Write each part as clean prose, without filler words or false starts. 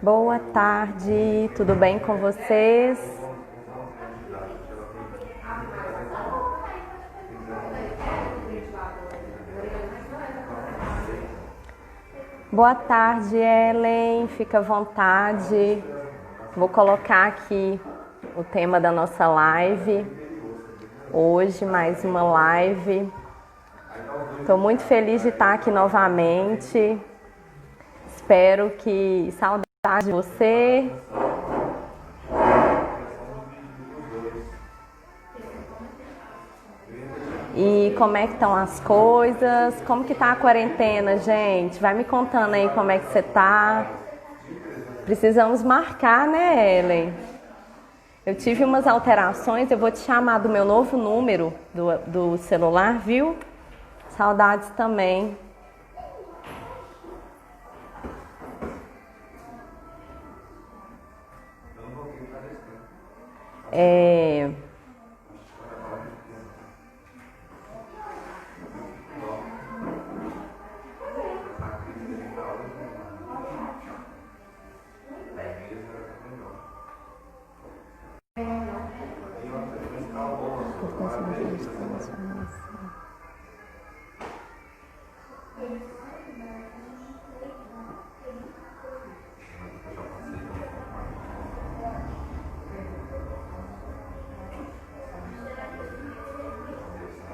Boa tarde, tudo bem com vocês? Boa tarde, Ellen, fica à vontade. Vou colocar aqui o tema da nossa live. Hoje, mais uma live. Estou muito feliz de estar aqui novamente. Espero que... Saudade de você. E como é que estão as coisas? Como que tá a quarentena, gente? Vai me contando aí como é que você tá. Precisamos marcar, né, Ellen? Eu tive umas alterações, eu vou te chamar do meu novo número do celular, viu? Saudades também.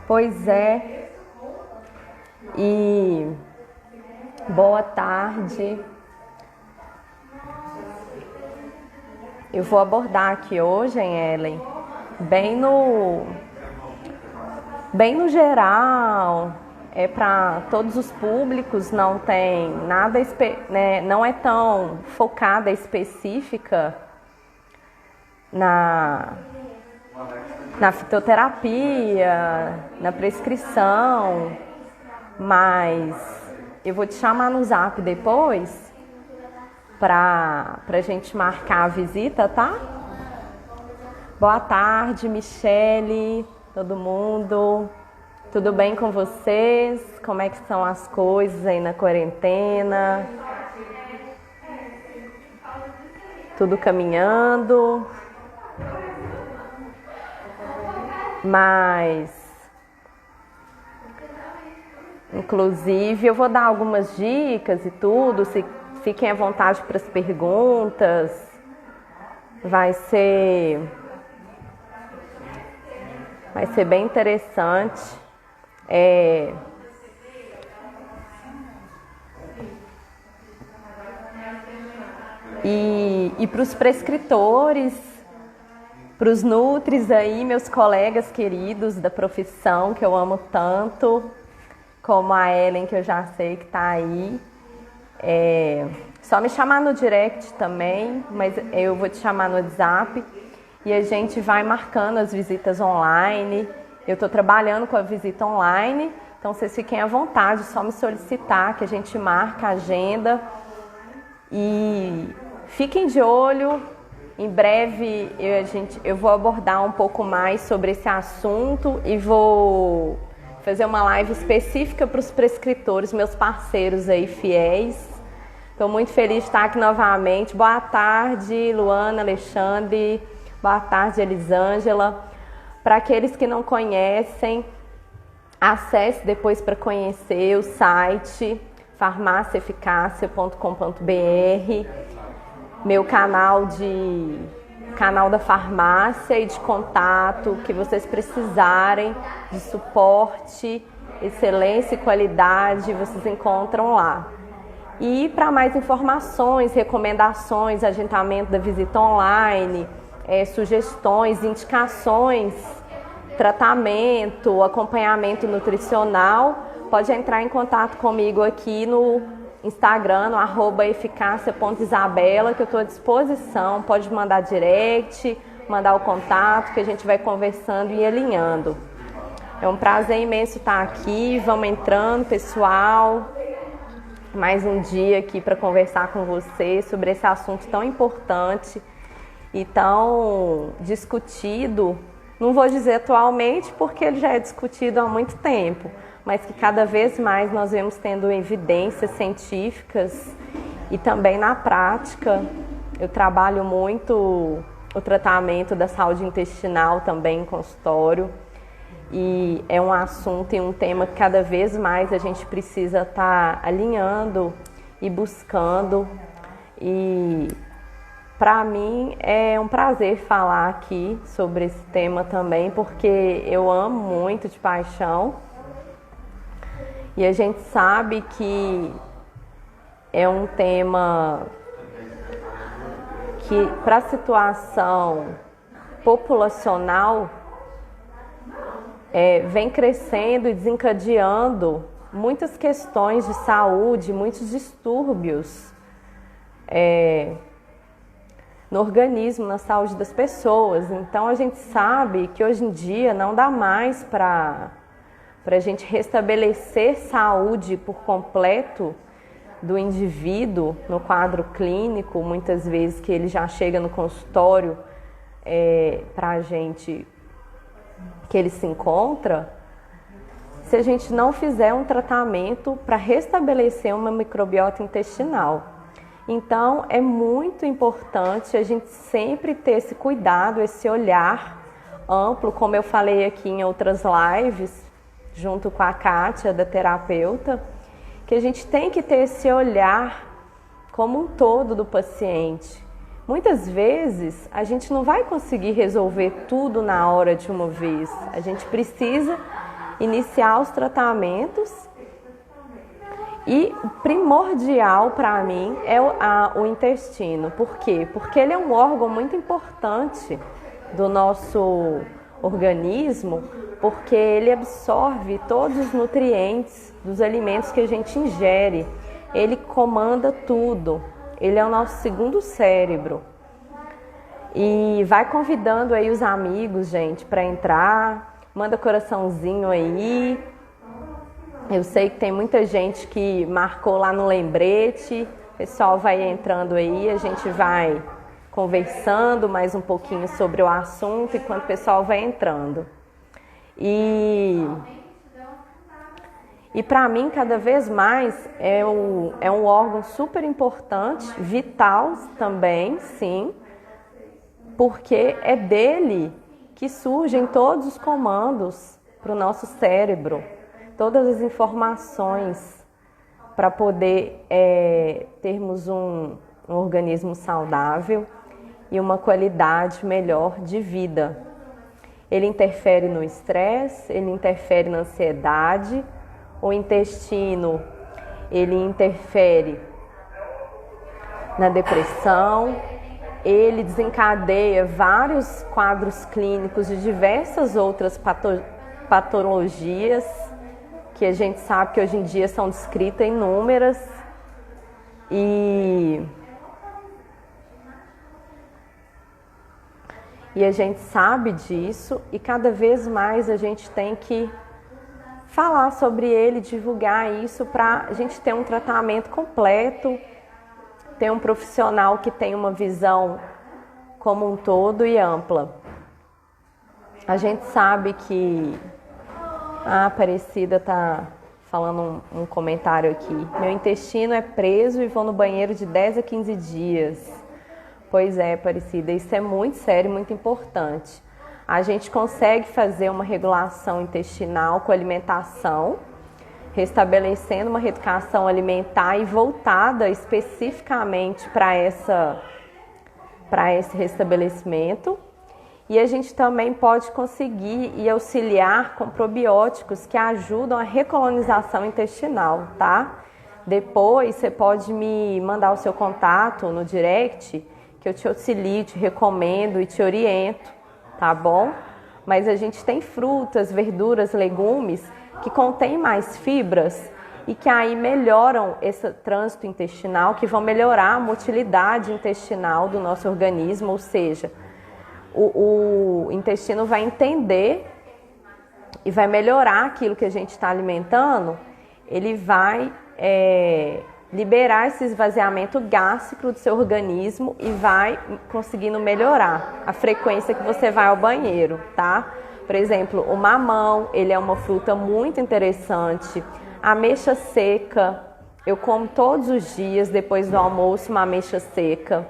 Pois é. E boa tarde. Eu vou abordar aqui hoje, hein, Ellen, bem no geral, para todos os públicos, não tem nada, né, não é tão focada específica na fitoterapia, na prescrição, mas eu vou te chamar no Zap depois pra gente marcar a visita, tá? Boa tarde, Michele, todo mundo. Tudo bem com vocês? Como é que estão as coisas aí na quarentena? Tudo caminhando? Mas, inclusive, eu vou dar algumas dicas e tudo, se fiquem à vontade para as perguntas. Vai ser bem interessante. E para os prescritores, para os nutris aí, meus colegas queridos da profissão, que eu amo tanto, como a Ellen, que eu já sei que está aí. Só me chamar no direct também, mas eu vou te chamar no WhatsApp e a gente vai marcando as visitas online. Eu estou trabalhando com a visita online, então vocês fiquem à vontade, só me solicitar que a gente marca a agenda. E fiquem de olho. Em breve eu vou abordar um pouco mais sobre esse assunto e vou fazer uma live específica para os prescritores, meus parceiros aí fiéis. Estou muito feliz de estar aqui novamente. Boa tarde, Luana, Alexandre. Boa tarde, Elisângela. Para aqueles que não conhecem, acesse depois para conhecer o site farmaciaeficácia.com.br. Meu canal da farmácia e de contato, que vocês precisarem de suporte, excelência e qualidade, vocês encontram lá. E para mais informações, recomendações, agendamento da visita online, sugestões, indicações, tratamento, acompanhamento nutricional, pode entrar em contato comigo aqui no Instagram, no @eficácia.isabela, que eu estou à disposição. Pode mandar direct, mandar o contato, que a gente vai conversando e alinhando. É um prazer imenso estar aqui. Vamos entrando, pessoal. Mais um dia aqui para conversar com você sobre esse assunto tão importante e tão discutido. Não vou dizer atualmente, porque ele já é discutido há muito tempo, mas que cada vez mais nós vemos tendo evidências científicas E também na prática, eu trabalho muito o tratamento da saúde intestinal também em consultório. E é um assunto e um tema que cada vez mais a gente precisa estar alinhando e buscando. E para mim é um prazer falar aqui sobre esse tema também, porque eu amo muito de paixão. E a gente sabe que é um tema que, para a situação populacional, vem crescendo e desencadeando muitas questões de saúde, muitos distúrbios no organismo, na saúde das pessoas. Então a gente sabe que hoje em dia não dá mais para a gente restabelecer saúde por completo do indivíduo no quadro clínico, muitas vezes que ele já chega no consultório para a gente que ele se encontra, se a gente não fizer um tratamento para restabelecer uma microbiota intestinal. Então é muito importante a gente sempre ter esse cuidado, esse olhar amplo, como eu falei aqui em outras lives, junto com a Kátia, da terapeuta, que a gente tem que ter esse olhar como um todo do paciente. Muitas vezes a gente não vai conseguir resolver tudo na hora de uma vez. A gente precisa iniciar os tratamentos e o primordial para mim é o intestino. Por quê? Porque ele é um órgão muito importante do nosso organismo, porque ele absorve todos os nutrientes dos alimentos que a gente ingere. Ele comanda tudo. Ele é o nosso segundo cérebro. E vai convidando aí os amigos, gente, para entrar. Manda coraçãozinho aí. Eu sei que tem muita gente que marcou lá no lembrete. O pessoal vai entrando aí, a gente vai conversando mais um pouquinho sobre o assunto enquanto o pessoal vai entrando. E para mim, cada vez mais, é um órgão super importante, vital também, sim, porque é dele que surgem todos os comandos para o nosso cérebro, todas as informações para poder termos um organismo saudável e uma qualidade melhor de vida. Ele interfere no estresse, ele interfere na ansiedade. O intestino, ele interfere na depressão, ele desencadeia vários quadros clínicos de diversas outras patologias que a gente sabe que hoje em dia são descritas inúmeras. E a gente sabe disso e cada vez mais a gente tem que falar sobre ele, divulgar isso para a gente ter um tratamento completo, ter um profissional que tenha uma visão como um todo e ampla. A gente sabe que a Aparecida está falando um comentário aqui. Meu intestino é preso e vou no banheiro de 10 a 15 dias. Pois é, Aparecida, isso é muito sério, muito importante. A gente consegue fazer uma regulação intestinal com alimentação, restabelecendo uma reeducação alimentar e voltada especificamente para esse restabelecimento. E a gente também pode conseguir e auxiliar com probióticos que ajudam a recolonização intestinal, tá? Depois você pode me mandar o seu contato no direct, que eu te auxilio, te recomendo e te oriento, tá bom? Mas a gente tem frutas, verduras, legumes que contêm mais fibras e que aí melhoram esse trânsito intestinal, que vão melhorar a motilidade intestinal do nosso organismo, ou seja, o intestino vai entender e vai melhorar aquilo que a gente está alimentando, ele vai liberar esse esvaziamento gástrico do seu organismo e vai conseguindo melhorar a frequência que você vai ao banheiro, tá? Por exemplo, o mamão, ele é uma fruta muito interessante. A ameixa seca Eu como todos os dias, depois do almoço, uma ameixa seca.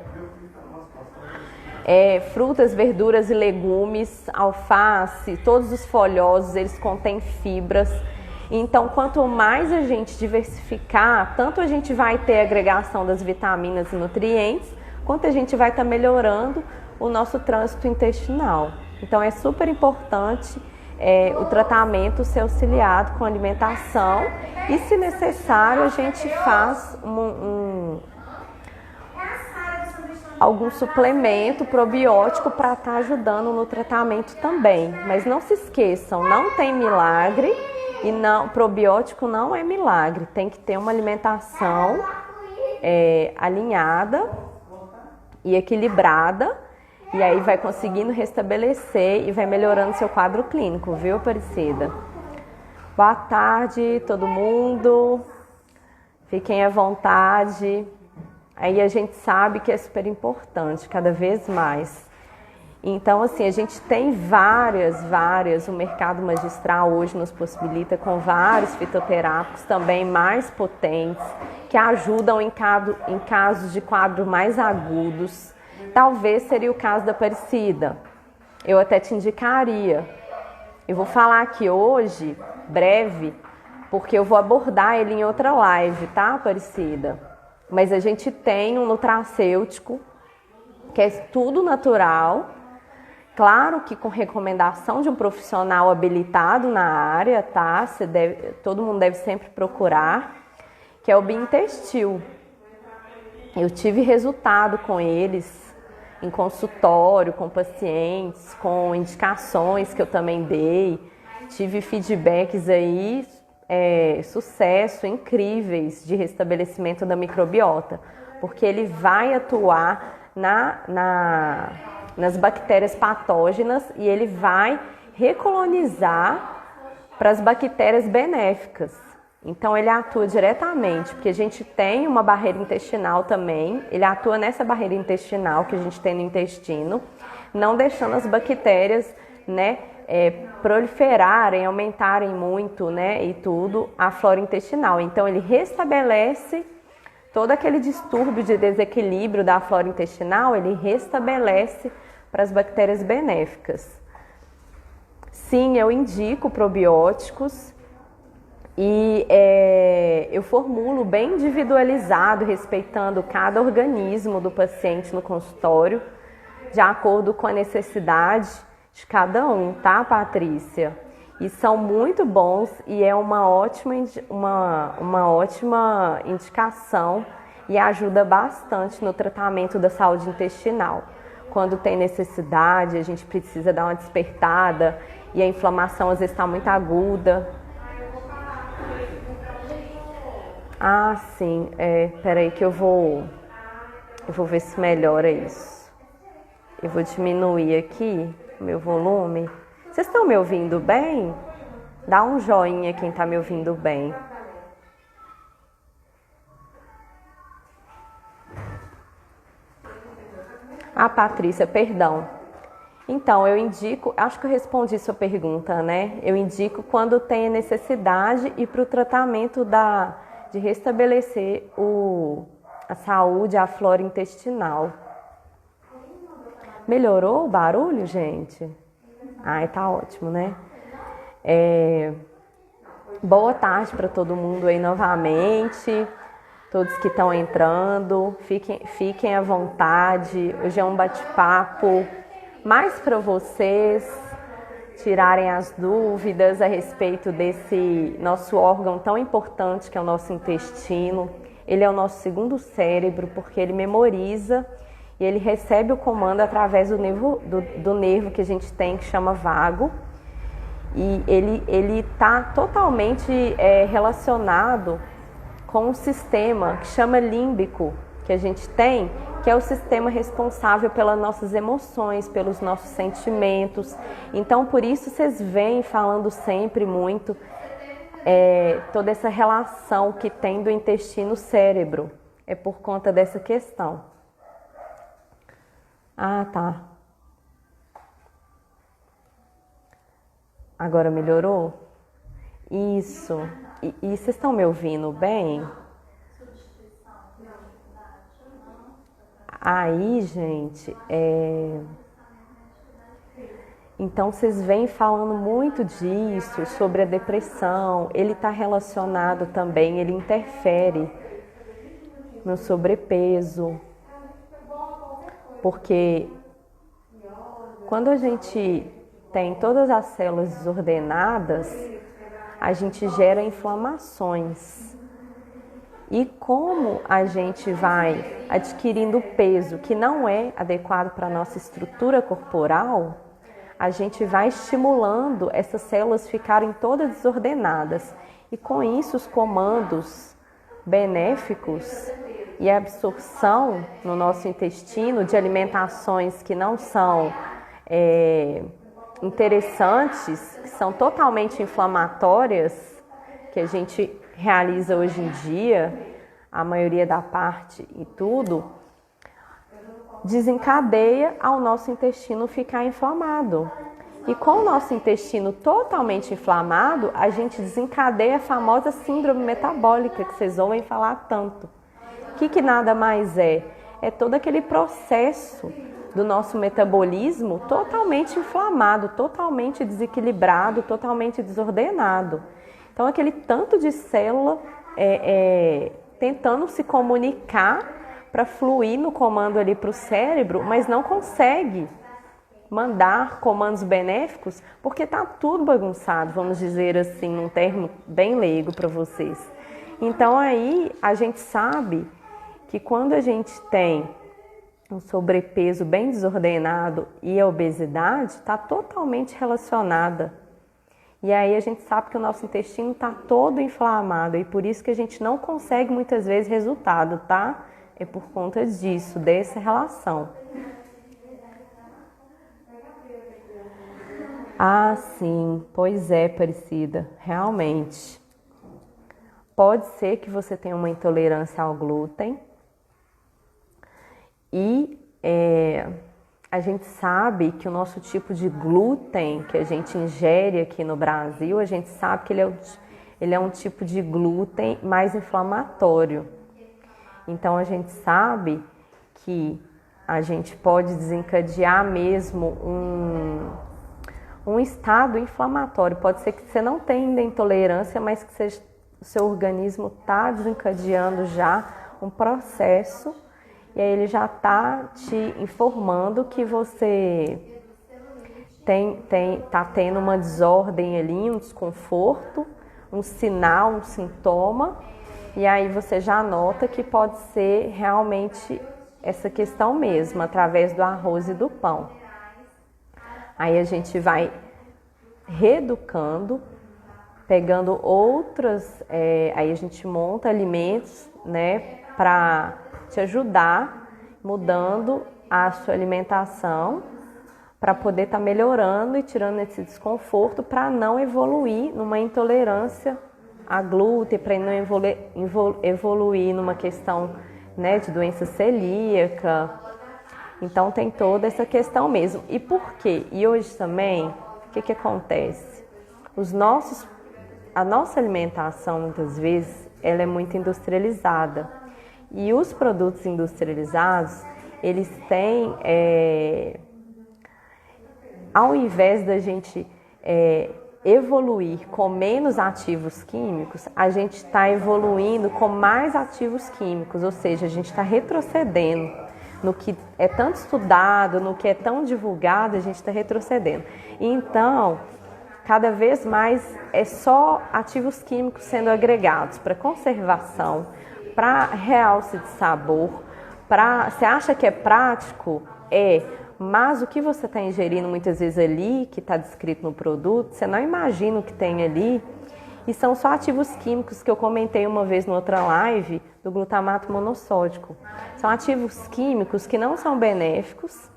Frutas, verduras e legumes, alface, todos os folhosos, eles contêm fibras. Então, quanto mais a gente diversificar, tanto a gente vai ter agregação das vitaminas e nutrientes, quanto a gente vai estar melhorando o nosso trânsito intestinal. Então, é super importante o tratamento ser auxiliado com alimentação e, se necessário, a gente faz algum suplemento probiótico para estar ajudando no tratamento também. Mas não se esqueçam, não tem milagre e não, probiótico não é milagre. Tem que ter uma alimentação alinhada e equilibrada, e aí vai conseguindo restabelecer e vai melhorando seu quadro clínico, viu, Aparecida? Boa tarde, todo mundo. Fiquem à vontade. Aí a gente sabe que é super importante, cada vez mais. Então, assim, a gente tem várias, o mercado magistral hoje nos possibilita com vários fitoterápicos também mais potentes, que ajudam em casos de quadros mais agudos. Talvez seria o caso da Aparecida. Eu até te indicaria. Eu vou falar aqui hoje, breve, porque eu vou abordar ele em outra live, tá, Aparecida? Mas a gente tem um nutracêutico, que é tudo natural, claro que com recomendação de um profissional habilitado na área, tá? Todo mundo deve sempre procurar, que é o Biintestil. Eu tive resultado com eles em consultório, com pacientes, com indicações que eu também dei, tive feedbacks aí, sucesso, incríveis de restabelecimento da microbiota, porque ele vai atuar nas bactérias patógenas e ele vai recolonizar para as bactérias benéficas. Então ele atua diretamente, porque a gente tem uma barreira intestinal também, ele atua nessa barreira intestinal que a gente tem no intestino, não deixando as bactérias, né, proliferarem, aumentarem muito, né, e tudo, a flora intestinal. Então ele restabelece todo aquele distúrbio de desequilíbrio da flora intestinal, ele restabelece para as bactérias benéficas. Sim, eu indico probióticos e eu formulo bem individualizado, respeitando cada organismo do paciente no consultório, de acordo com a necessidade de cada um, tá, Patrícia? E são muito bons e é uma ótima indicação e ajuda bastante no tratamento da saúde intestinal. Quando tem necessidade, a gente precisa dar uma despertada e a inflamação às vezes está muito aguda. Ah, sim, peraí que eu vou ver se melhora isso. Eu vou diminuir aqui o meu volume. Vocês estão me ouvindo bem? Dá um joinha quem está me ouvindo bem. Ah, Patrícia, perdão. Então, eu indico, acho que eu respondi sua pergunta, né? Eu indico quando tem necessidade e para o tratamento de restabelecer a saúde, a flora intestinal. Melhorou o barulho, gente? Ai, tá ótimo, né? Boa tarde para todo mundo aí novamente, todos que estão entrando, fiquem à vontade. Hoje é um bate-papo mais para vocês tirarem as dúvidas a respeito desse nosso órgão tão importante que é o nosso intestino. Ele é o nosso segundo cérebro porque ele memoriza e ele recebe o comando através do nervo que a gente tem, que chama vago. E ele está totalmente relacionado com um sistema que chama límbico, que a gente tem, que é o sistema responsável pelas nossas emoções, pelos nossos sentimentos. Então, por isso vocês vêm falando sempre muito toda essa relação que tem do intestino-cérebro. É por conta dessa questão. Ah, tá. Agora melhorou? Isso. E vocês estão me ouvindo bem? Aí, gente, então vocês vêm falando muito disso, sobre a depressão, ele está relacionado também, ele interfere no sobrepeso, porque quando a gente tem todas as células desordenadas, a gente gera inflamações. E como a gente vai adquirindo peso que não é adequado para a nossa estrutura corporal, a gente vai estimulando essas células ficarem todas desordenadas. E com isso os comandos benéficos e a absorção no nosso intestino de alimentações que não são interessantes, que são totalmente inflamatórias, que a gente realiza hoje em dia, a maioria da parte e tudo, desencadeia ao nosso intestino ficar inflamado. E com o nosso intestino totalmente inflamado, a gente desencadeia a famosa síndrome metabólica que vocês ouvem falar tanto. Que nada mais é? É todo aquele processo do nosso metabolismo totalmente inflamado, totalmente desequilibrado, totalmente desordenado. Então, aquele tanto de célula tentando se comunicar para fluir no comando ali para o cérebro, mas não consegue mandar comandos benéficos porque está tudo bagunçado, vamos dizer assim, num termo bem leigo para vocês. Então, aí a gente sabe que quando a gente tem um sobrepeso bem desordenado e a obesidade, está totalmente relacionada. E aí a gente sabe que o nosso intestino está todo inflamado e por isso que a gente não consegue muitas vezes resultado, tá? É por conta disso, dessa relação. Ah, sim, pois é, Aparecida, realmente. Pode ser que você tenha uma intolerância ao glúten e a gente sabe que o nosso tipo de glúten que a gente ingere aqui no Brasil, a gente sabe que ele é um tipo de glúten mais inflamatório. Então a gente sabe que a gente pode desencadear mesmo um estado inflamatório. Pode ser que você não tenha ainda intolerância, mas que o seu organismo está desencadeando já um processo. E aí ele já está te informando que você está tendo uma desordem ali, um desconforto, um sinal, um sintoma. E aí você já nota que pode ser realmente essa questão mesmo, através do arroz e do pão. Aí a gente vai reeducando, pegando outras, aí a gente monta alimentos, né, para te ajudar, mudando a sua alimentação, para poder estar melhorando e tirando esse desconforto, para não evoluir numa intolerância a glúten, para não evoluir numa questão, né, de doença celíaca. Então tem toda essa questão mesmo. E por quê? E hoje também, o que acontece? A nossa alimentação, muitas vezes, ela é muito industrializada. E os produtos industrializados, eles têm, ao invés da gente evoluir com menos ativos químicos, a gente está evoluindo com mais ativos químicos, ou seja, a gente está retrocedendo no que é tanto estudado, no que é tão divulgado, a gente está retrocedendo. Então, cada vez mais é só ativos químicos sendo agregados para conservação, para realce de sabor, você acha que é prático? Mas o que você está ingerindo muitas vezes ali, que está descrito no produto, você não imagina o que tem ali, e são só ativos químicos que eu comentei uma vez em outra live, do glutamato monossódico. São ativos químicos que não são benéficos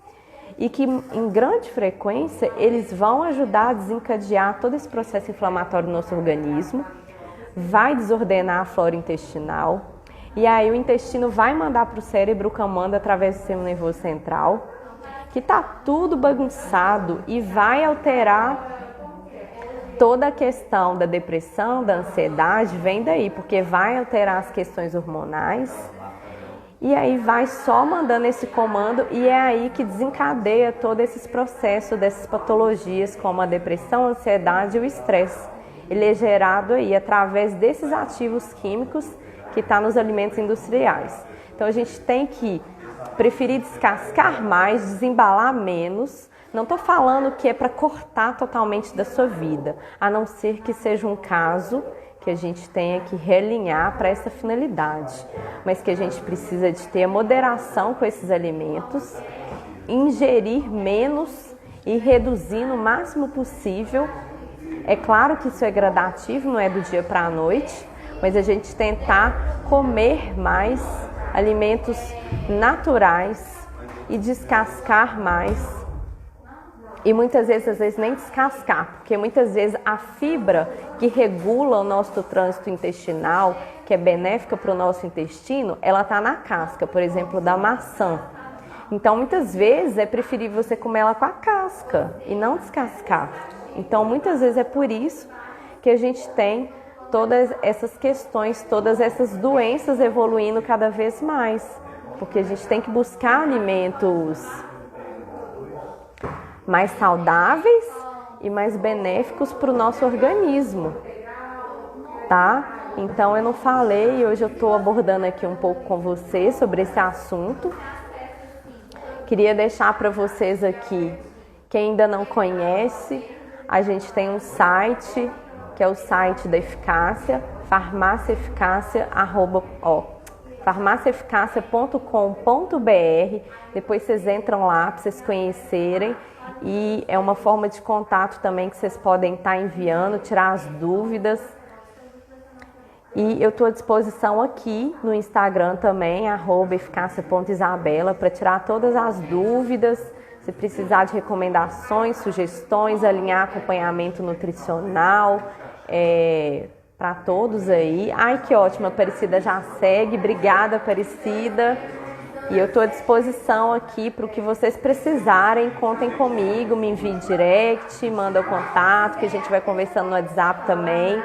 e que, em grande frequência, eles vão ajudar a desencadear todo esse processo inflamatório no nosso organismo, vai desordenar a flora intestinal, e aí o intestino vai mandar para o cérebro o comando através do sistema nervoso central, que está tudo bagunçado e vai alterar toda a questão da depressão, da ansiedade, vem daí, porque vai alterar as questões hormonais E aí vai só mandando esse comando e é aí que desencadeia todos esses processos dessas patologias como a depressão, a ansiedade e o estresse. Ele é gerado aí através desses ativos químicos que está nos alimentos industriais. Então a gente tem que preferir descascar mais, desembalar menos. Não estou falando que é para cortar totalmente da sua vida, a não ser que seja um caso que a gente tenha que realinhar para essa finalidade, mas que a gente precisa de ter moderação com esses alimentos, ingerir menos e reduzir no máximo possível. É claro que isso é gradativo, não é do dia para a noite, mas a gente tentar comer mais alimentos naturais e descascar mais. E muitas vezes, às vezes nem descascar, porque muitas vezes a fibra que regula o nosso trânsito intestinal, que é benéfica para o nosso intestino, ela está na casca, por exemplo, da maçã. Então, muitas vezes é preferível você comer ela com a casca e não descascar. Então, muitas vezes é por isso que a gente tem todas essas questões, todas essas doenças evoluindo cada vez mais, porque a gente tem que buscar alimentos mais saudáveis e mais benéficos para o nosso organismo, tá? Então eu não falei, hoje eu estou abordando aqui um pouco com você sobre esse assunto. Queria deixar para vocês aqui, quem ainda não conhece, a gente tem um site, que é o site da Eficácia, farmáciaeficácia.com.br. Depois vocês entram lá para vocês conhecerem. E é uma forma de contato também que vocês podem estar enviando, tirar as dúvidas. E eu estou à disposição aqui no Instagram também, @eficácia.isabela, para tirar todas as dúvidas. Se precisar de recomendações, sugestões, alinhar acompanhamento nutricional, para todos aí. Ai, que ótimo, a Aparecida já segue. Obrigada, Aparecida. E eu estou à disposição aqui para o que vocês precisarem. Contem comigo, me enviem direct, manda o contato, que a gente vai conversando no WhatsApp também.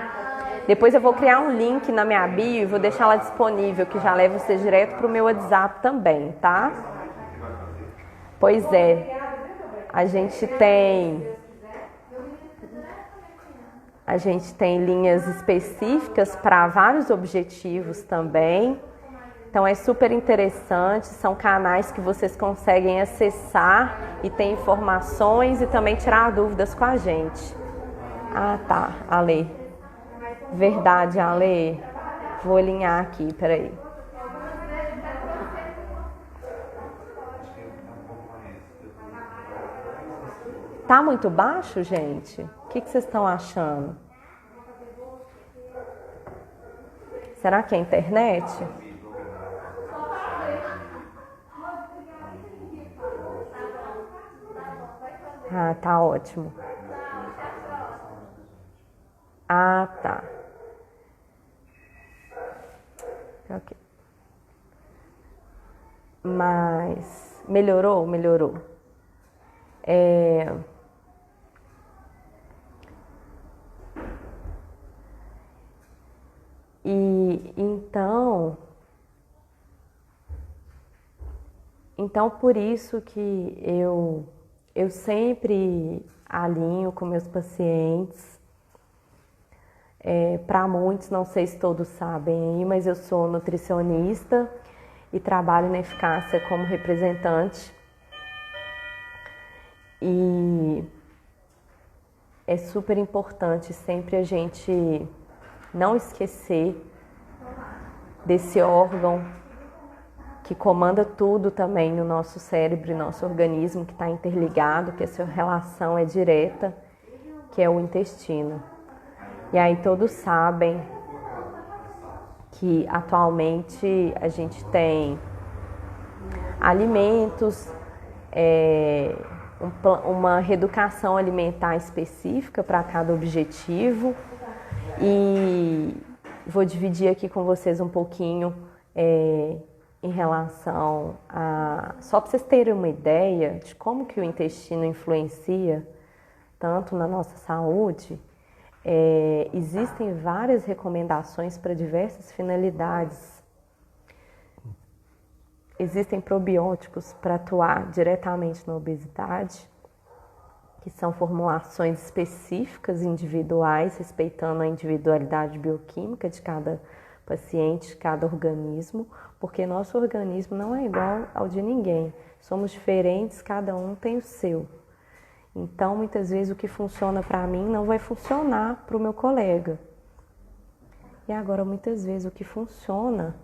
Depois eu vou criar um link na minha bio e vou deixar lá disponível, que já leva você direto para o meu WhatsApp também, tá? Pois é, a gente tem linhas específicas para vários objetivos também. Então é super interessante, são canais que vocês conseguem acessar e ter informações e também tirar dúvidas com a gente. Ah, tá, Ale. Verdade, Ale. Vou alinhar aqui, peraí. Tá muito baixo, gente? O que vocês estão achando? Será que é a internet? Ah, tá ótimo. Ah, tá. Ok. Mas melhorou? Melhorou. E então por isso que eu sempre alinho com meus pacientes. Para muitos, não sei se todos sabem aí, mas eu sou nutricionista e trabalho na Eficácia como representante. E é super importante sempre a gente não esquecer desse órgão que comanda tudo também no nosso cérebro e nosso organismo, que está interligado, que a sua relação é direta, que é o intestino. E aí todos sabem que atualmente a gente tem alimentos, uma reeducação alimentar específica para cada objetivo. E vou dividir aqui com vocês um pouquinho em relação a... Só para vocês terem uma ideia de como que o intestino influencia tanto na nossa saúde, existem várias recomendações para diversas finalidades. existem probióticos para atuar diretamente na obesidade, que são formulações específicas, individuais, respeitando a individualidade bioquímica de cada paciente, de cada organismo, porque nosso organismo não é igual ao de ninguém. Somos diferentes, cada um tem o seu. Então, muitas vezes o que funciona para mim não vai funcionar para o meu colega. E agora, muitas vezes o que funciona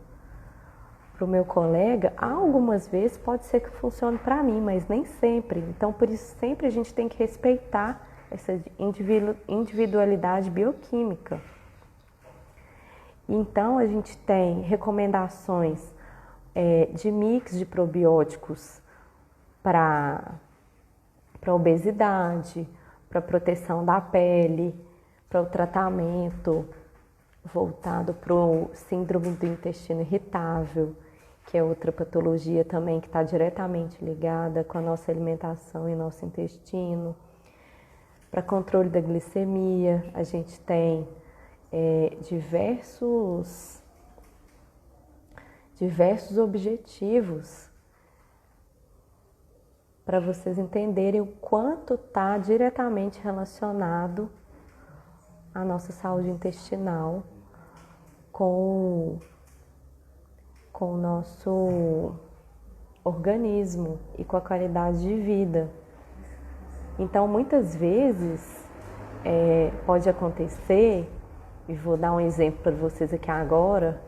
para o meu colega, algumas vezes pode ser que funcione para mim, mas nem sempre. Então, por isso, sempre a gente tem que respeitar essa individualidade bioquímica. Então, a gente tem recomendações de mix de probióticos para obesidade, para proteção da pele, para o tratamento voltado para o síndrome do intestino irritável, que é outra patologia também que está diretamente ligada com a nossa alimentação e nosso intestino. Para controle da glicemia, a gente tem diversos objetivos para vocês entenderem o quanto está diretamente relacionado a nossa saúde intestinal com o nosso organismo e com a qualidade de vida. Então, muitas vezes, pode acontecer, e vou dar um exemplo para vocês aqui agora,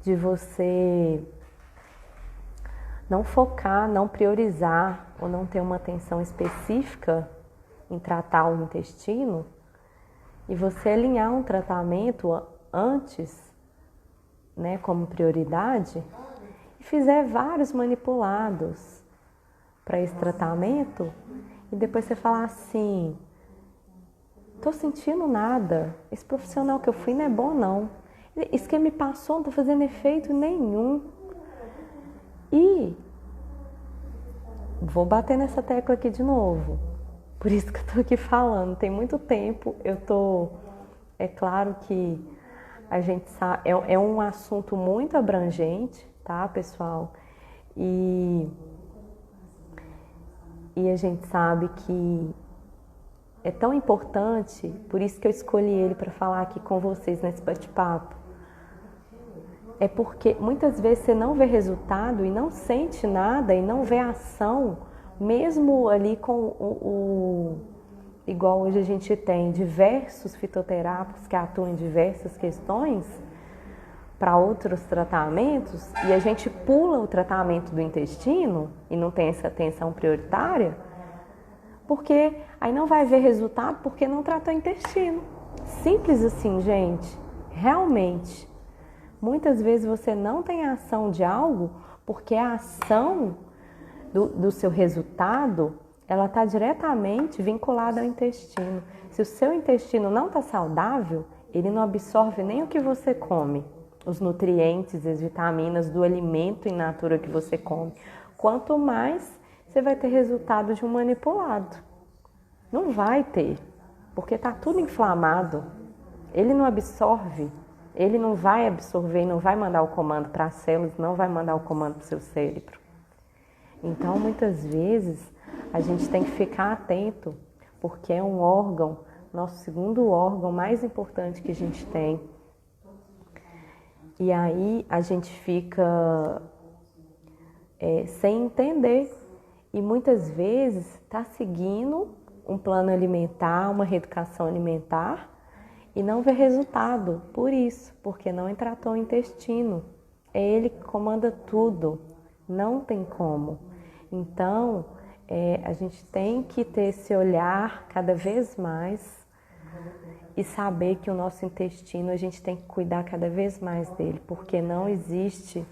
de você não focar, não priorizar ou não ter uma atenção específica em tratar o intestino, e você alinhar um tratamento antes, né, como prioridade, e fizer vários manipulados para esse tratamento, e depois você falar assim: tô sentindo nada, esse profissional que eu fui não é bom não, isso que me passou não tá fazendo efeito nenhum. E vou bater nessa tecla aqui de novo, por isso que eu tô aqui falando, tem muito tempo, é claro que a gente sabe, é um assunto muito abrangente, tá, pessoal? E a gente sabe que é tão importante, por isso que eu escolhi ele para falar aqui com vocês nesse bate-papo. É porque muitas vezes você não vê resultado e não sente nada e não vê ação, mesmo ali com igual hoje a gente tem diversos fitoterápicos que atuam em diversas questões para outros tratamentos, e a gente pula o tratamento do intestino e não tem essa atenção prioritária, porque aí não vai ver resultado porque não tratou o intestino. Simples assim, gente. Realmente. Muitas vezes você não tem ação de algo porque a ação do seu resultado, ela está diretamente vinculada ao intestino. Se o seu intestino não está saudável, ele não absorve nem o que você come, os nutrientes, as vitaminas do alimento in natura que você come. Quanto mais você vai ter resultado de um manipulado. Não vai ter, porque está tudo inflamado. Ele não absorve. Ele não vai absorver, não vai mandar o comando para as células, não vai mandar o comando para o seu cérebro. Então, muitas vezes, a gente tem que ficar atento, porque é um órgão, nosso segundo órgão mais importante que a gente tem. E aí a gente fica sem entender. E muitas vezes está seguindo um plano alimentar, uma reeducação alimentar, e não vê resultado por isso, porque não tratou o intestino. É ele que comanda tudo, não tem como. Então, a gente tem que ter esse olhar cada vez mais e saber que o nosso intestino, a gente tem que cuidar cada vez mais dele, porque não existe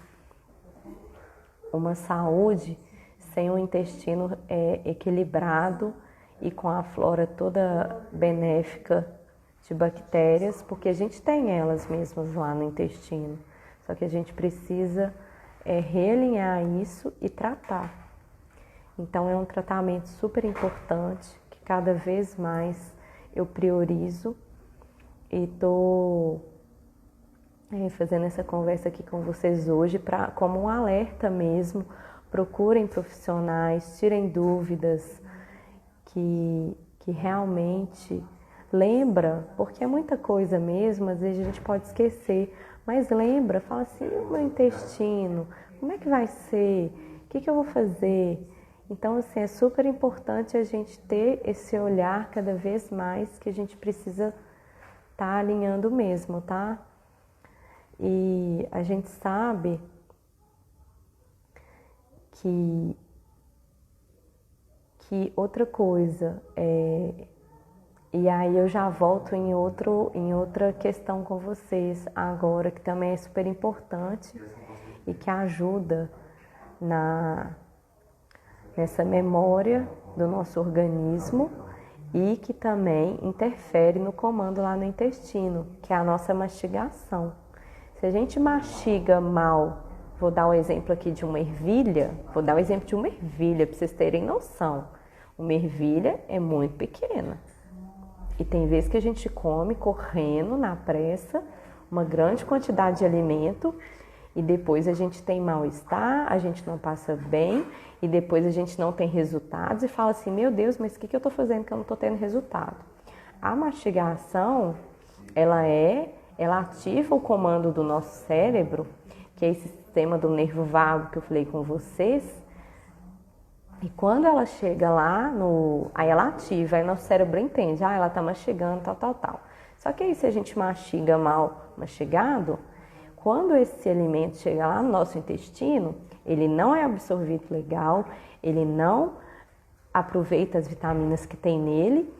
uma saúde sem um intestino equilibrado e com a flora toda benéfica de bactérias, porque a gente tem elas mesmas lá no intestino, só que a gente precisa realinhar isso e tratar. Então é um tratamento super importante, que cada vez mais eu priorizo e tô fazendo essa conversa aqui com vocês hoje, como um alerta mesmo. Procurem profissionais, tirem dúvidas, que realmente lembra, porque é muita coisa mesmo, às vezes a gente pode esquecer, mas lembra, fala assim, e o meu intestino, como é que vai ser? O que eu vou fazer? Então, assim, é super importante a gente ter esse olhar cada vez mais que a gente precisa estar alinhando mesmo, tá? E a gente sabe que outra coisa, e aí eu já volto em outra questão com vocês agora, que também é super importante e que ajuda nessa memória do nosso organismo e que também interfere no comando lá no intestino, que é a nossa mastigação. Se a gente mastiga mal, vou dar um exemplo aqui de uma ervilha, para vocês terem noção. Uma ervilha é muito pequena. E tem vezes que a gente come correndo na pressa uma grande quantidade de alimento e depois a gente tem mal-estar, a gente não passa bem e depois a gente não tem resultados e fala assim, meu Deus, mas o que eu estou fazendo que eu não estou tendo resultado? A mastigação, ela ativa o comando do nosso cérebro, que é esse sistema do nervo vago que eu falei com vocês. E quando ela chega lá, aí ela ativa, aí nosso cérebro entende, ela tá mastigando, tal. Só que aí se a gente mastiga mal mastigado, quando esse alimento chega lá no nosso intestino, ele não é absorvido legal, ele não aproveita as vitaminas que tem nele,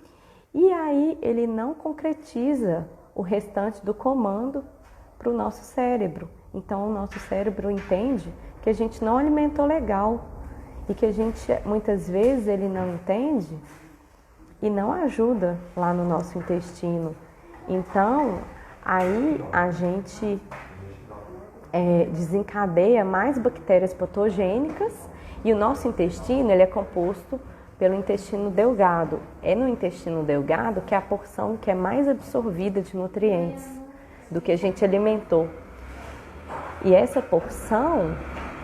e aí ele não concretiza o restante do comando para o nosso cérebro. Então o nosso cérebro entende que a gente não alimentou legal, e que a gente, muitas vezes, ele não entende e não ajuda lá no nosso intestino. Então, aí a gente desencadeia mais bactérias patogênicas e o nosso intestino, ele é composto pelo intestino delgado. É no intestino delgado que é a porção que é mais absorvida de nutrientes do que a gente alimentou. E essa porção,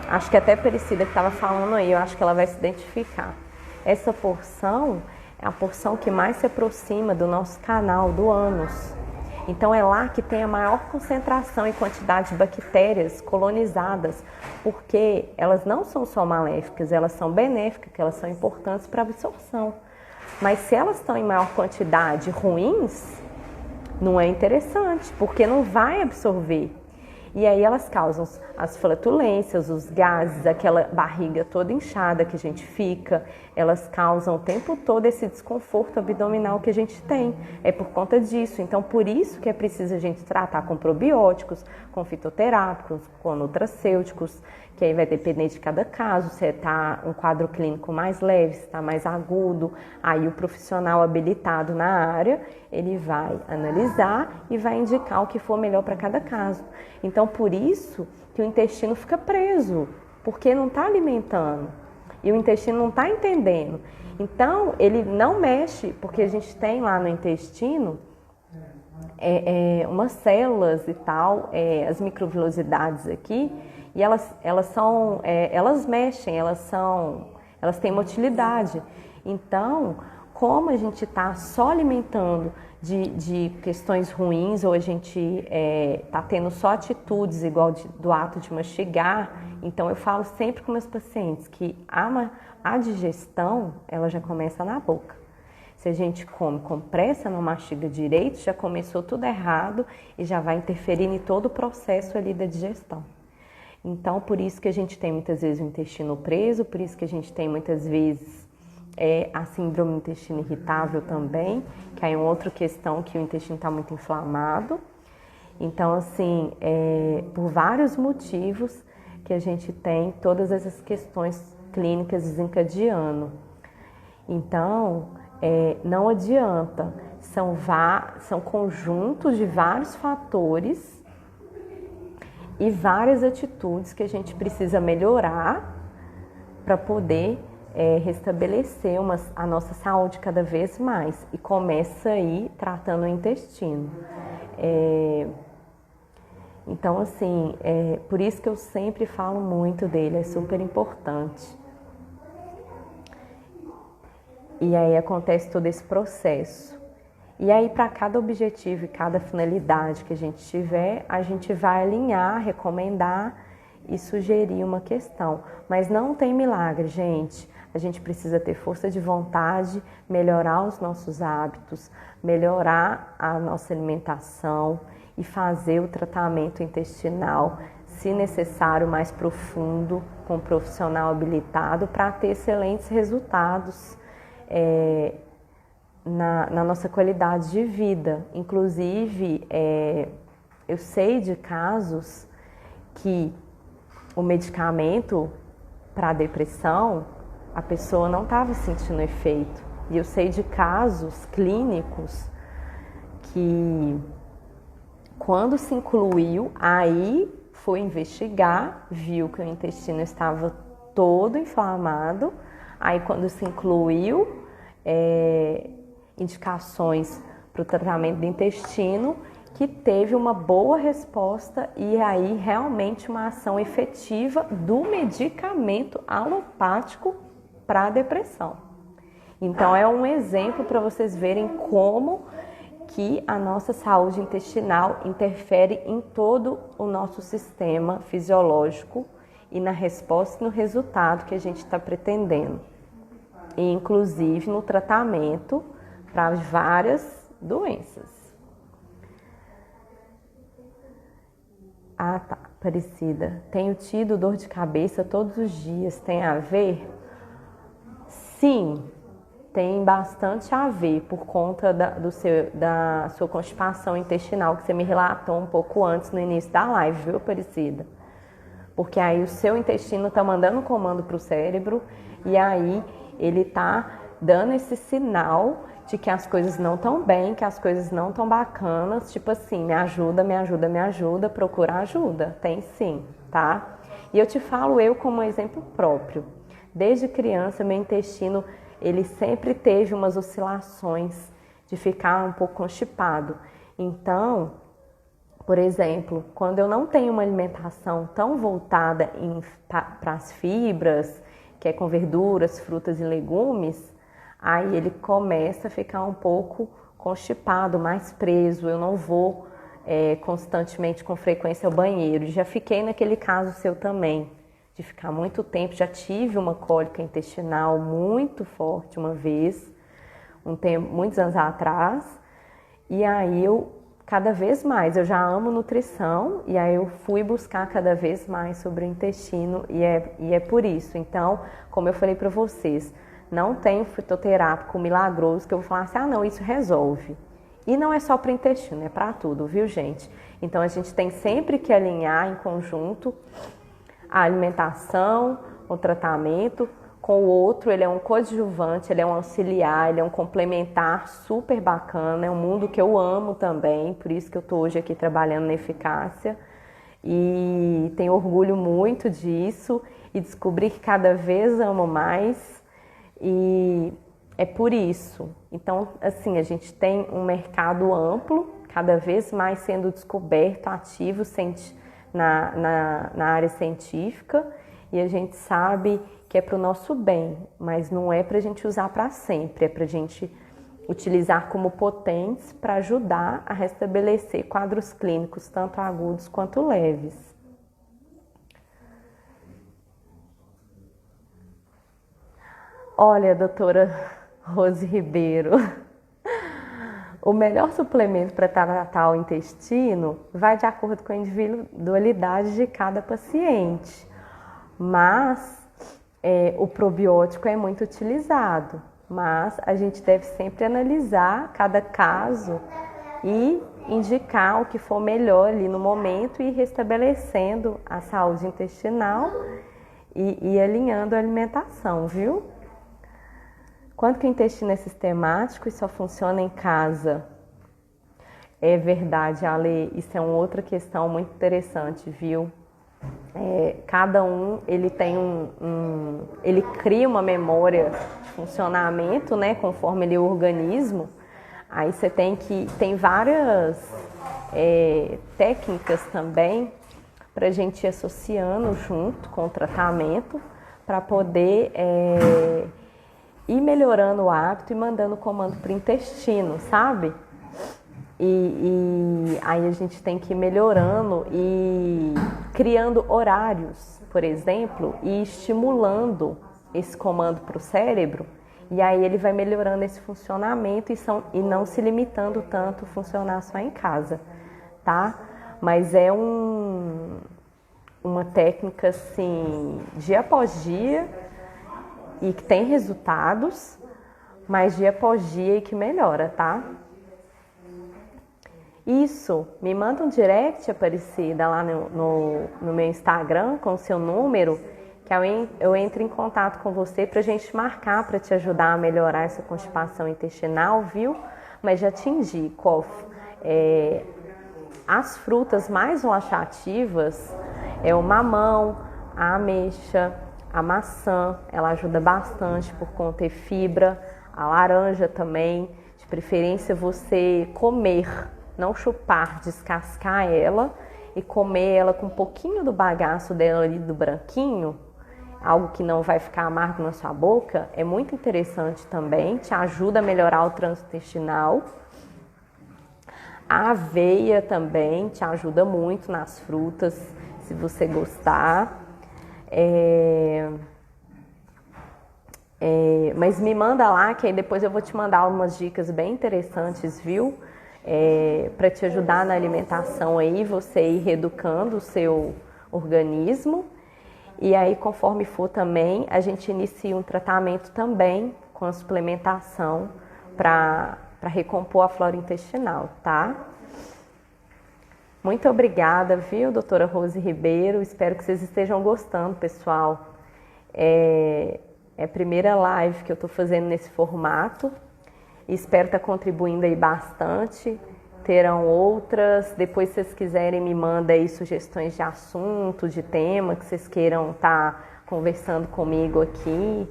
acho que até a Perecida que estava falando aí, eu acho que ela vai se identificar. Essa porção é a porção que mais se aproxima do nosso canal, do ânus. Então é lá que tem a maior concentração e quantidade de bactérias colonizadas, porque elas não são só maléficas, elas são benéficas, que elas são importantes para a absorção. Mas se elas estão em maior quantidade ruins, não é interessante, porque não vai absorver. E aí elas causam as flatulências, os gases, aquela barriga toda inchada que a gente fica. Elas causam o tempo todo esse desconforto abdominal que a gente tem. É por conta disso. Então, por isso que é preciso a gente tratar com probióticos, com fitoterápicos, com nutracêuticos, que aí vai depender de cada caso, se está um quadro clínico mais leve, se está mais agudo. Aí o profissional habilitado na área, ele vai analisar e vai indicar o que for melhor para cada caso. Então, por isso que o intestino fica preso, porque não está alimentando e o intestino não está entendendo. Então, ele não mexe, porque a gente tem lá no intestino umas células e tal, as microvilosidades aqui, e elas mexem, elas têm motilidade. Então, como a gente está só alimentando de questões ruins, ou a gente está tendo só atitudes igual do ato de mastigar, então eu falo sempre com meus pacientes que a digestão, ela já começa na boca. Se a gente come com pressa, não mastiga direito, já começou tudo errado e já vai interferir em todo o processo ali da digestão. Então, por isso que a gente tem muitas vezes o intestino preso, por isso que a gente tem muitas vezes a síndrome do intestino irritável também, que aí é uma outra questão que o intestino está muito inflamado. Então, assim, por vários motivos que a gente tem todas essas questões clínicas desencadeando. Então, não adianta, são conjuntos de vários fatores e várias atitudes que a gente precisa melhorar para poder restabelecer a nossa saúde cada vez mais. E começa aí tratando o intestino. Então, assim, por isso que eu sempre falo muito dele, é super importante. E aí acontece todo esse processo. E aí, para cada objetivo e cada finalidade que a gente tiver, a gente vai alinhar, recomendar e sugerir uma questão. Mas não tem milagre, gente. A gente precisa ter força de vontade, melhorar os nossos hábitos, melhorar a nossa alimentação e fazer o tratamento intestinal, se necessário, mais profundo, com um profissional habilitado, para ter excelentes resultados na nossa qualidade de vida. Inclusive, eu sei de casos que o medicamento para depressão, a pessoa não estava sentindo efeito. E eu sei de casos clínicos que, quando se incluiu, aí foi investigar, viu que o intestino estava todo inflamado. Aí, quando se incluiu indicações para o tratamento do intestino, que teve uma boa resposta e aí realmente uma ação efetiva do medicamento alopático para a depressão. Então é um exemplo para vocês verem como que a nossa saúde intestinal interfere em todo o nosso sistema fisiológico e na resposta e no resultado que a gente está pretendendo. E inclusive no tratamento para várias doenças. Ah, tá, Aparecida. Tenho tido dor de cabeça todos os dias. Tem a ver? Sim, tem bastante a ver por conta da sua constipação intestinal, que você me relatou um pouco antes no início da live, viu, Aparecida? Porque aí o seu intestino está mandando um comando para o cérebro e aí ele está dando esse sinal de que as coisas não estão bem, que as coisas não estão bacanas, tipo assim, me ajuda, me ajuda, me ajuda, procura ajuda. Tem sim, tá? E eu te falo eu como exemplo próprio. Desde criança, meu intestino, ele sempre teve umas oscilações de ficar um pouco constipado. Então, por exemplo, quando eu não tenho uma alimentação tão voltada para as fibras, que é com verduras, frutas e legumes, aí ele começa a ficar um pouco constipado, mais preso. Eu não vou constantemente, com frequência, ao banheiro. Já fiquei naquele caso seu também, de ficar muito tempo. Já tive uma cólica intestinal muito forte uma vez, muitos anos atrás, e aí cada vez mais, eu já amo nutrição, e aí eu fui buscar cada vez mais sobre o intestino, e é por isso. Então, como eu falei para vocês, não tem um fitoterápico milagroso que eu vou falar assim, não, isso resolve. E não é só para o intestino, é para tudo, viu, gente? Então, a gente tem sempre que alinhar em conjunto a alimentação, o tratamento, com o outro. Ele é um coadjuvante, ele é um auxiliar, ele é um complementar super bacana, é um mundo que eu amo também, por isso que eu estou hoje aqui trabalhando na eficácia e tenho orgulho muito disso e descobri que cada vez amo mais e é por isso. Então, assim, a gente tem um mercado amplo, cada vez mais sendo descoberto, ativo, na área científica, e a gente sabe que é para o nosso bem, mas não é para a gente usar para sempre, é para a gente utilizar como potentes para ajudar a restabelecer quadros clínicos, tanto agudos quanto leves. Olha, doutora Rose Ribeiro, o melhor suplemento para tratar o intestino vai de acordo com a individualidade de cada paciente, mas o probiótico é muito utilizado, mas a gente deve sempre analisar cada caso e indicar o que for melhor ali no momento e ir restabelecendo a saúde intestinal e alinhando a alimentação, viu? Quanto que o intestino é sistemático e só funciona em casa? É verdade, Ale, isso é uma outra questão muito interessante, viu? Cada um, ele tem ele cria uma memória de funcionamento, né, conforme ele é o organismo. Aí você tem várias técnicas também para a gente ir associando junto com o tratamento para poder ir melhorando o hábito e mandando o comando para o intestino, sabe? E aí a gente tem que ir melhorando e criando horários, por exemplo, e estimulando esse comando para o cérebro, e aí ele vai melhorando esse funcionamento e não se limitando tanto a funcionar só em casa, tá? Mas é uma técnica assim, dia após dia, e que tem resultados, mas dia após dia e que melhora, tá? Isso, me manda um direct, Aparecida, lá no meu Instagram com o seu número, que eu entro em contato com você pra gente marcar, para te ajudar a melhorar essa constipação intestinal, viu? Mas já te indico, as frutas mais laxativas é o mamão, a ameixa, a maçã, ela ajuda bastante por conter fibra, a laranja também, de preferência você comer, não chupar, descascar ela e comer ela com um pouquinho do bagaço dela ali, do branquinho, algo que não vai ficar amargo na sua boca, é muito interessante também, te ajuda a melhorar o trânsito intestinal. A aveia também te ajuda muito nas frutas, se você gostar. Mas me manda lá, que aí depois eu vou te mandar umas dicas bem interessantes, viu? Para te ajudar na alimentação aí, você ir reeducando o seu organismo. E aí, conforme for também, a gente inicia um tratamento também com a suplementação para recompor a flora intestinal, tá? Muito obrigada, viu, doutora Rose Ribeiro? Espero que vocês estejam gostando, pessoal. É a primeira live que eu estou fazendo nesse formato. Espero estar contribuindo aí bastante. Terão outras. Depois, se vocês quiserem, me mandem aí sugestões de assunto, de tema que vocês queiram estar conversando comigo aqui.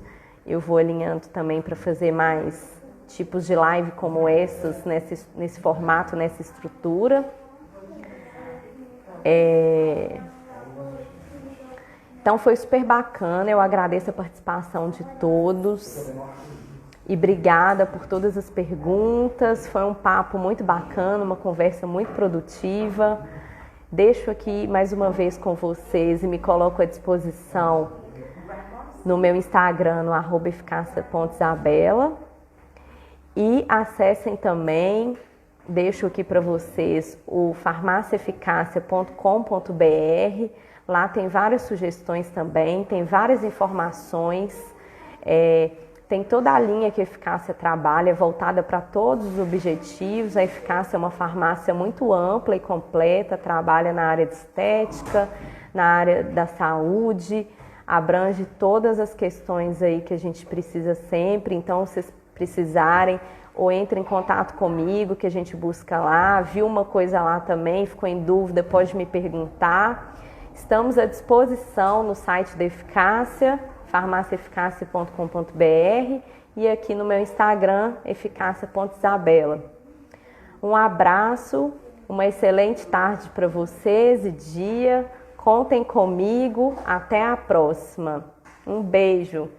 Eu vou alinhando também para fazer mais tipos de live como essas, nesse formato, nessa estrutura. Então foi super bacana, eu agradeço a participação de todos e obrigada por todas as perguntas, foi um papo muito bacana, uma conversa muito produtiva. Deixo aqui mais uma vez com vocês e me coloco à disposição no meu Instagram, no @eficacia.isabela, e acessem também, deixo aqui para vocês o farmaciaeficacia.com.br. Lá tem várias sugestões também, tem várias informações, tem toda a linha que a Eficácia trabalha, voltada para todos os objetivos. A Eficácia é uma farmácia muito ampla e completa, trabalha na área de estética, na área da saúde, abrange todas as questões aí que a gente precisa sempre. Então, se vocês precisarem, ou entre em contato comigo, que a gente busca lá. Viu uma coisa lá também, ficou em dúvida, pode me perguntar. Estamos à disposição no site da Eficácia, farmaciaeficacia.com.br, e aqui no meu Instagram, eficacia.isabela. Um abraço, uma excelente tarde para vocês e dia. Contem comigo. Até a próxima. Um beijo.